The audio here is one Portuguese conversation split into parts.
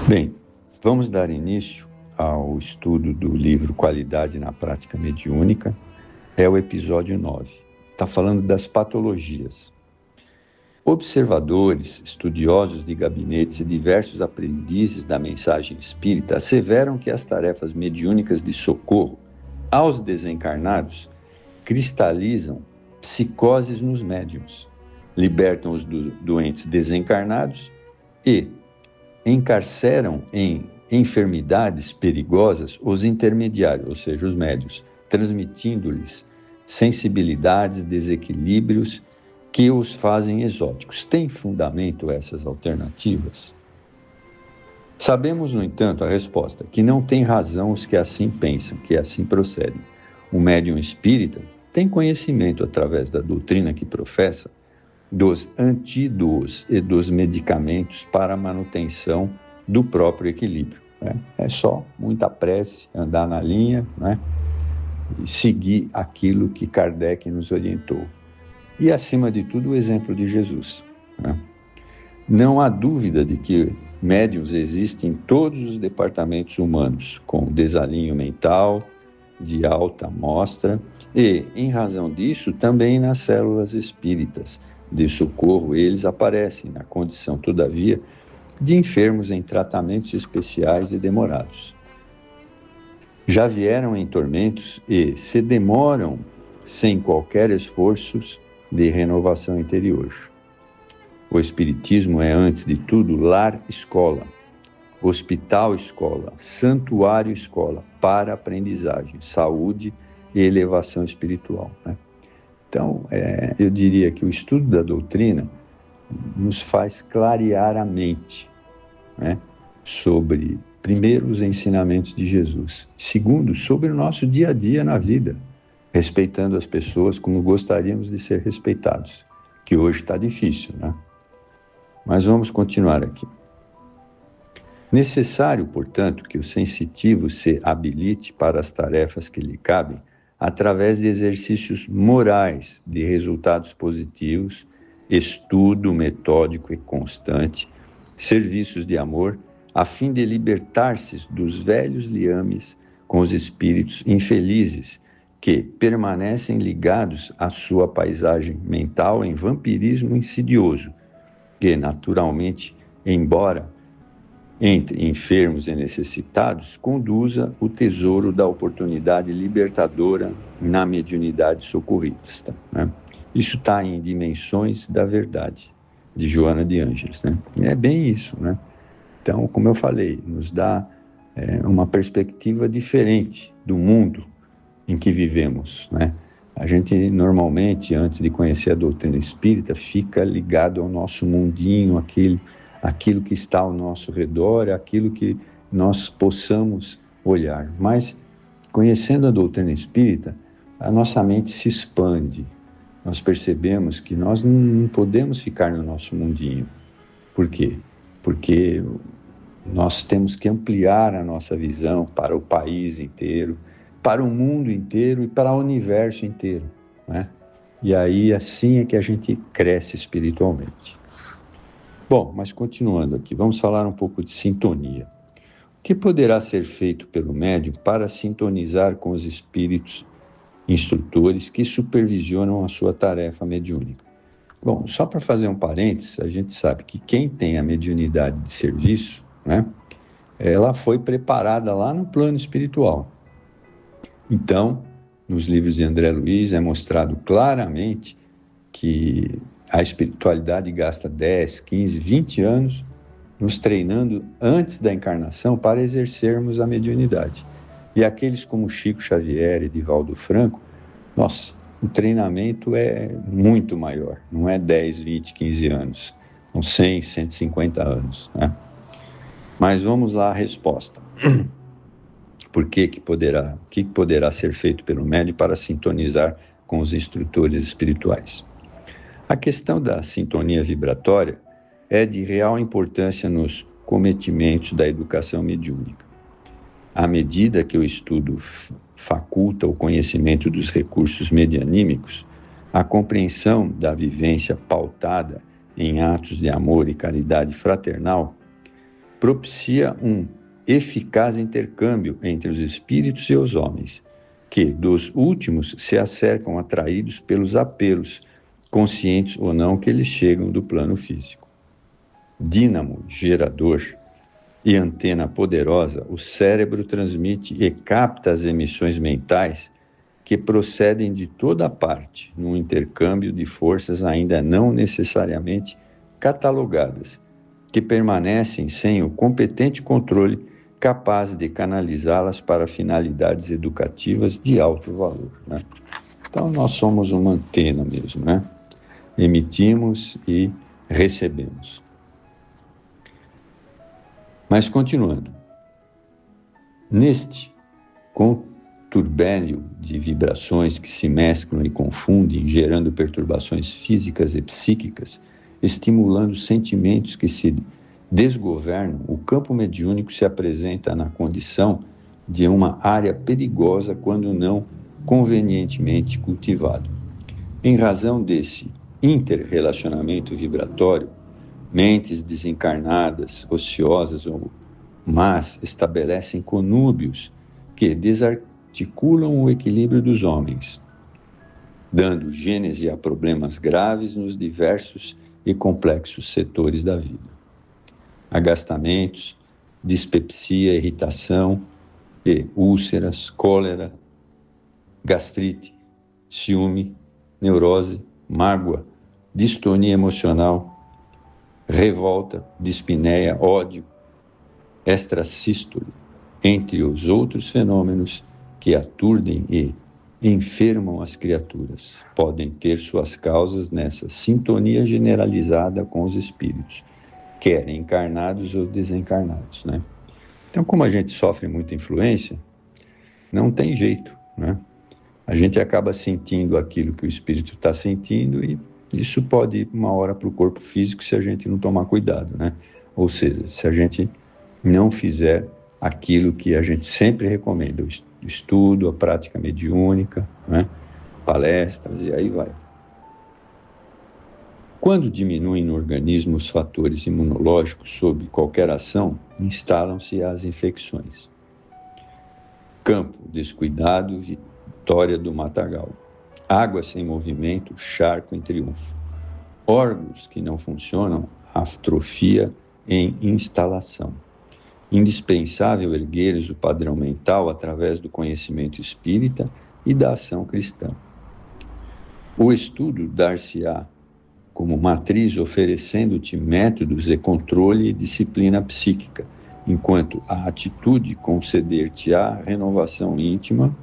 Bem, vamos dar início ao estudo do livro Qualidade na Prática Mediúnica. É o episódio 9. Está falando das patologias. Observadores, estudiosos de gabinetes e diversos aprendizes da mensagem espírita asseveram que as tarefas mediúnicas de socorro aos desencarnados cristalizam psicoses nos médiuns, libertam os doentes desencarnados e encarceram em enfermidades perigosas os intermediários, ou seja, os médiuns, transmitindo-lhes sensibilidades, desequilíbrios que os fazem exóticos. Tem fundamento essas alternativas? Sabemos, no entanto, a resposta, que não tem razão os que assim pensam, que assim procedem. O médium espírita tem conhecimento, através da doutrina que professa, dos antídotos e dos medicamentos para a manutenção do próprio equilíbrio. É só muita prece, andar na linha, e seguir aquilo que Kardec nos orientou. E, acima de tudo, o exemplo de Jesus. Não há dúvida de que médiuns existem em todos os departamentos humanos, com desalinho mental, de alta mostra, e, em razão disso, também nas células espíritas de socorro, eles aparecem na condição, todavia, de enfermos em tratamentos especiais e demorados. Já vieram em tormentos e se demoram sem qualquer esforço de renovação interior. O Espiritismo é, antes de tudo, lar-escola, hospital-escola, santuário-escola para aprendizagem, saúde e elevação espiritual. Então, eu diria que o estudo da doutrina nos faz clarear a mente, sobre, primeiro, os ensinamentos de Jesus, segundo, sobre o nosso dia a dia na vida, respeitando as pessoas como gostaríamos de ser respeitados, que hoje está difícil, Mas vamos continuar aqui. Necessário, portanto, que o sensitivo se habilite para as tarefas que lhe cabem, através de exercícios morais de resultados positivos, estudo metódico e constante, serviços de amor, a fim de libertar-se dos velhos liames com os espíritos infelizes que permanecem ligados à sua paisagem mental em vampirismo insidioso, que, naturalmente, embora entre enfermos e necessitados, conduza o tesouro da oportunidade libertadora na mediunidade socorrista. Isso está em Dimensões da Verdade, de Joana de Ângeles. É bem isso. Então, como eu falei, nos dá uma perspectiva diferente do mundo em que vivemos. A gente, normalmente, antes de conhecer a doutrina espírita, fica ligado ao nosso mundinho, aquilo que está ao nosso redor, aquilo que nós possamos olhar. Mas, conhecendo a doutrina espírita, a nossa mente se expande. Nós percebemos que nós não podemos ficar no nosso mundinho. Por quê? Porque nós temos que ampliar a nossa visão para o país inteiro, para o mundo inteiro e para o universo inteiro. E aí, assim é que a gente cresce espiritualmente. Bom, mas continuando aqui, vamos falar um pouco de sintonia. O que poderá ser feito pelo médium para sintonizar com os espíritos instrutores que supervisionam a sua tarefa mediúnica? Bom, só para fazer um parênteses, a gente sabe que quem tem a mediunidade de serviço, ela foi preparada lá no plano espiritual. Então, nos livros de André Luiz é mostrado claramente que a espiritualidade gasta 10, 15, 20 anos nos treinando antes da encarnação para exercermos a mediunidade. E aqueles como Chico Xavier e Divaldo Franco, nossa, o treinamento é muito maior, não é 10, 20, 15 anos, são 100, 150 anos. Mas vamos lá a resposta. O que poderá ser feito pelo médium para sintonizar com os instrutores espirituais? A questão da sintonia vibratória é de real importância nos cometimentos da educação mediúnica. À medida que o estudo faculta o conhecimento dos recursos medianímicos, a compreensão da vivência pautada em atos de amor e caridade fraternal propicia um eficaz intercâmbio entre os espíritos e os homens, que dos últimos se acercam atraídos pelos apelos, conscientes ou não que eles chegam do plano físico. Dínamo gerador e antena poderosa, o cérebro transmite e capta as emissões mentais que procedem de toda parte, num intercâmbio de forças ainda não necessariamente catalogadas, que permanecem sem o competente controle capaz de canalizá-las para finalidades educativas de alto valor, né? Então, nós somos uma antena mesmo, né? Emitimos e recebemos. Mas, continuando, neste conturbélio de vibrações que se mesclam e confundem, gerando perturbações físicas e psíquicas, estimulando sentimentos que se desgovernam, o campo mediúnico se apresenta na condição de uma área perigosa quando não convenientemente cultivado. Em razão desse interrelacionamento vibratório, mentes desencarnadas, ociosas ou más estabelecem conúbios que desarticulam o equilíbrio dos homens, dando gênese a problemas graves nos diversos e complexos setores da vida. Agastamentos, dispepsia, irritação e úlceras, cólera, gastrite, ciúme, neurose, mágoa, distonia emocional, revolta, dispneia, ódio, extrasístole, entre os outros fenômenos que aturdem e enfermam as criaturas, podem ter suas causas nessa sintonia generalizada com os espíritos, quer encarnados ou desencarnados, né? Então, como a gente sofre muita influência, não tem jeito, né? A gente acaba sentindo aquilo que o espírito está sentindo e isso pode ir uma hora para o corpo físico se a gente não tomar cuidado, né? Ou seja, se a gente não fizer aquilo que a gente sempre recomenda, o estudo, a prática mediúnica, né? Palestras e aí vai. Quando diminuem no organismo os fatores imunológicos sob qualquer ação, instalam-se as infecções. Campo descuidado, vitória do matagal. Água sem movimento, charco em triunfo. Órgãos que não funcionam, atrofia em instalação. Indispensável ergueres o padrão mental através do conhecimento espírita e da ação cristã. O estudo dar-se-á como matriz oferecendo-te métodos e controle e disciplina psíquica, enquanto a atitude conceder-te-á renovação íntima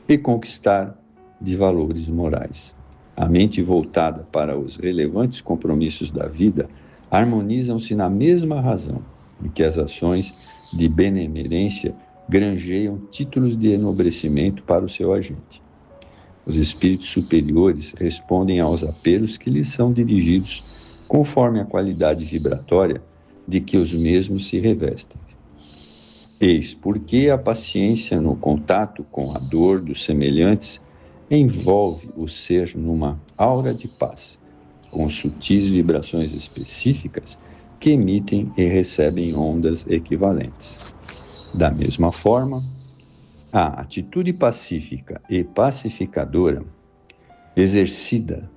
e conquistar de valores morais. A mente voltada para os relevantes compromissos da vida harmonizam-se na mesma razão em que as ações de benemerência granjeiam títulos de enobrecimento para o seu agente. Os espíritos superiores respondem aos apelos que lhes são dirigidos conforme a qualidade vibratória de que os mesmos se revestem. Eis porque a paciência no contato com a dor dos semelhantes envolve o ser numa aura de paz, com sutis vibrações específicas que emitem e recebem ondas equivalentes. Da mesma forma, a atitude pacífica e pacificadora, exercida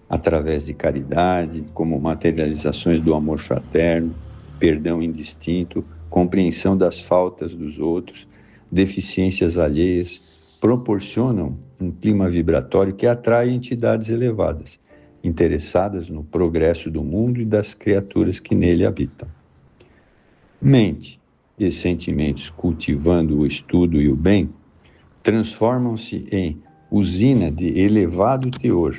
através de caridade, como materializações do amor fraterno, perdão indistinto, compreensão das faltas dos outros, deficiências alheias, proporcionam um clima vibratório que atrai entidades elevadas, interessadas no progresso do mundo e das criaturas que nele habitam. Mente e sentimentos cultivando o estudo e o bem, transformam-se em usina de elevado teor,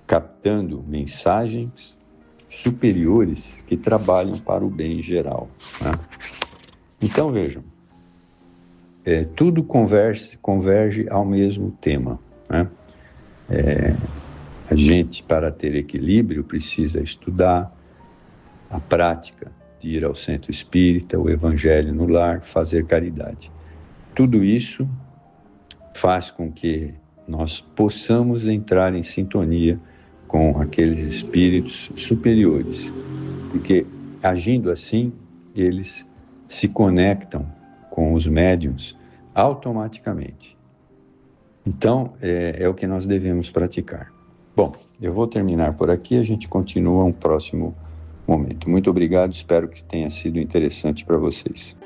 captando mensagens superiores que trabalham para o bem geral, né? Então, vejam, tudo converge ao mesmo tema, né? A gente, para ter equilíbrio, precisa estudar a prática de ir ao centro espírita, o evangelho no lar, fazer caridade. Tudo isso faz com que nós possamos entrar em sintonia com aqueles espíritos superiores, porque agindo assim, eles se conectam com os médiuns automaticamente. Então, é o que nós devemos praticar. Bom, eu vou terminar por aqui, a gente continua um próximo momento. Muito obrigado, espero que tenha sido interessante para vocês.